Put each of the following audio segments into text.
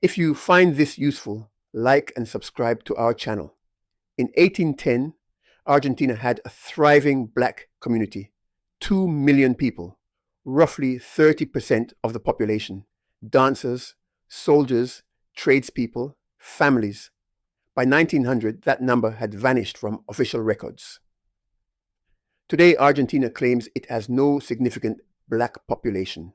If you find this useful, like and subscribe to our channel. In 1810, Argentina had a thriving black community, 2 million people, roughly 30% of the population, dancers, soldiers, tradespeople, families. By 1900, that number had vanished from official records. Today, Argentina claims it has no significant black population,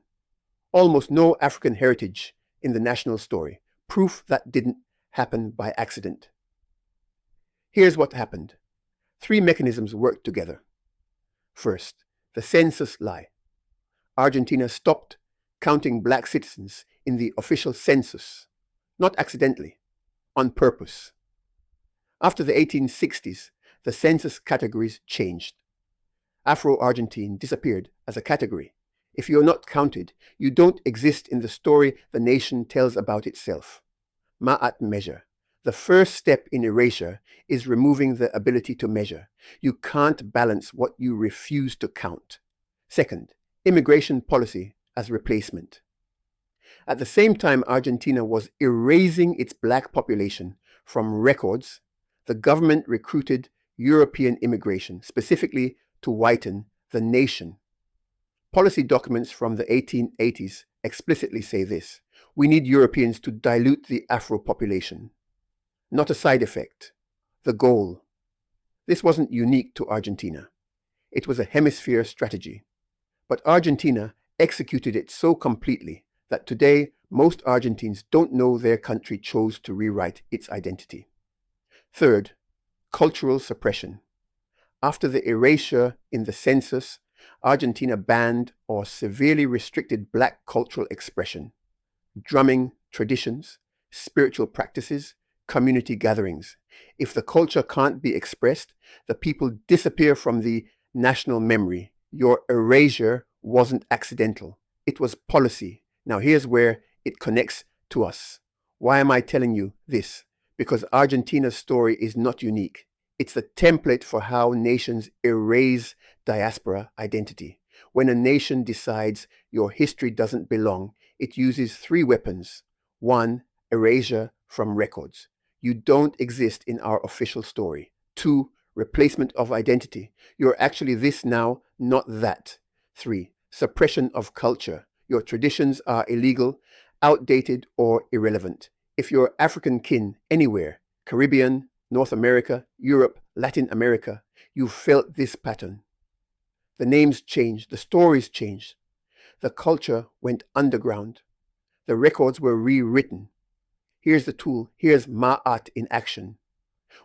almost no African heritage in the national story, proof that didn't happen by accident. Here's what happened. 3 mechanisms worked together. First, the Census Lie. Argentina stopped counting black citizens in the official census, not accidentally, on purpose. After the 1860s, the census categories changed. Afro-Argentine disappeared as a category. If you're not counted, you don't exist in the story the nation tells about itself. Ma'at measure. The first step in erasure is removing the ability to measure. You can't balance what you refuse to count. Second, immigration policy as replacement. At the same time Argentina was erasing its black population from records, the government recruited European immigration, specifically to whiten the nation. Policy documents from the 1880s explicitly say this: we need Europeans to dilute the Afro population. Not a side effect, the goal. This wasn't unique to Argentina. It was a hemisphere strategy. But Argentina executed it so completely that today most Argentines don't know their country chose to rewrite its identity. Third, cultural suppression. After the erasure in the census, Argentina banned or severely restricted black cultural expression, drumming traditions, spiritual practices, community gatherings. If the culture can't be expressed, the people disappear from the national memory. Your erasure wasn't accidental. It was policy. Now here's where it connects to us. Why am I telling you this? Because Argentina's story is not unique. It's the template for how nations erase diaspora identity. When a nation decides your history doesn't belong, it uses 3 weapons. 1, erasure from records. You don't exist in our official story. 2, replacement of identity. You're actually this now, not that. 3, suppression of culture. Your traditions are illegal, outdated, or irrelevant. If you're African kin anywhere, Caribbean, North America, Europe, Latin America, you've felt this pattern. The names changed, the stories changed. The culture went underground. The records were rewritten. Here's the tool. Here's Ma'at in action.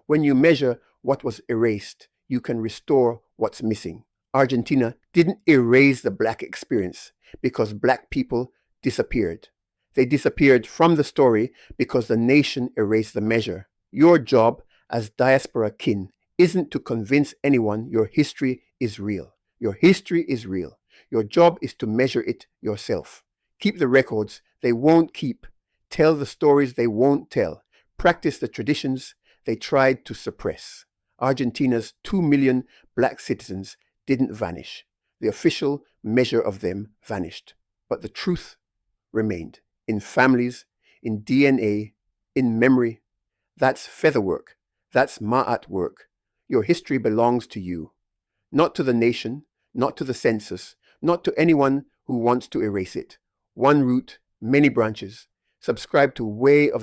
When you measure what was erased, you can restore what's missing. Argentina didn't erase the black experience because black people disappeared. They disappeared from the story because the nation erased the measure. Your job as diaspora kin isn't to convince anyone your history is real. Your history is real. Your job is to measure it yourself. Keep the records they won't keep. Tell the stories they won't tell. Practice the traditions they tried to suppress. Argentina's 2 million black citizens didn't vanish. The official measure of them vanished. But the truth remained. In families, in DNA, in memory. That's feather work. That's Ma'at work. Your history belongs to you. Not to the nation, not to the census, not to anyone who wants to erase it. One root, many branches. Subscribe to Way of